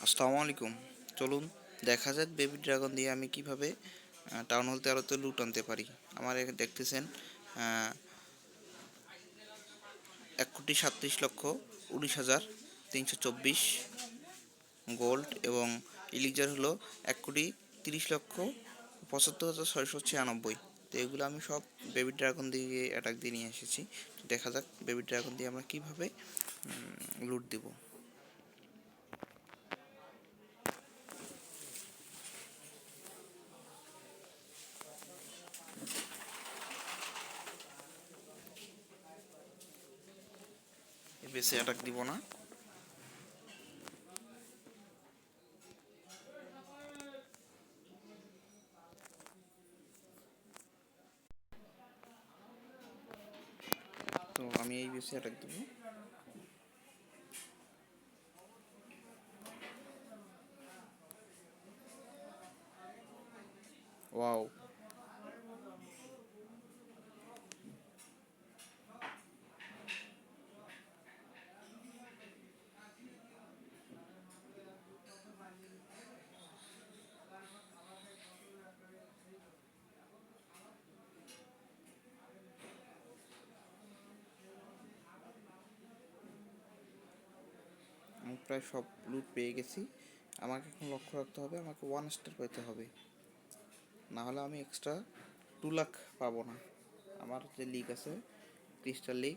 আসসালামু আলাইকুম। চলুন দেখা যাক বেবি ড্রাগন দিয়ে আমি কিভাবে টাউন হল 13-তে লুট আনতে পারি। আমার এখানে দেখতেছেন 1,37,19,324 গোল্ড এবং ইলিজার হলো 1,30,75,696। তো এগুলো আমি সব বেবি ড্রাগন দিয়ে অ্যাটাক দিয়ে নিয়ে এসেছি। দেখা যাক বেবি ড্রাগন দিয়ে আমরা কিভাবে লুট দিব। বেশি অ্যাটাক দিব না। তো আমি এই বেশি অ্যাটাক দিব। ওয়াও, আমি প্রায় সব লুট পেয়ে গেছি। আমাকে এখন লক্ষ্য রাখতে হবে, আমাকে 1 স্টার পেতে হবে, না হলে আমি এক্সট্রা 2 লাখ পাবো না। আমার যে লিগ আছে ক্রিস্টাল লিগ,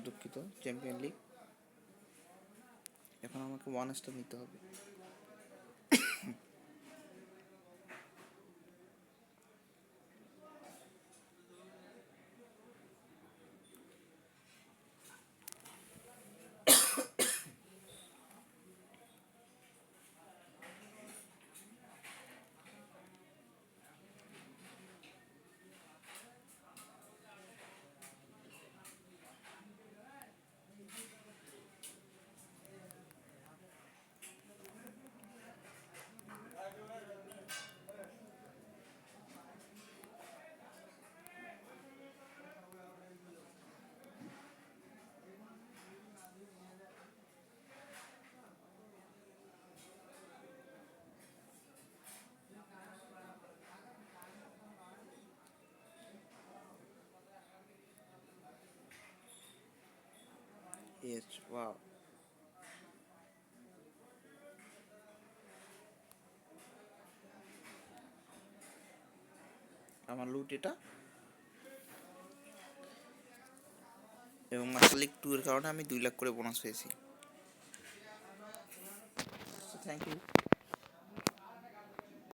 দুঃখিত, চ্যাম্পিয়ন লিগ, এখন আমাকে 1 স্টার নিতে হবে। ইয়েস, ওয়াও, আমার লুট এটা। এবং মাস্টার লিগ 2 এর কারণে আমি 2 লাখ করে বোনাস পেয়েছি। Thank you.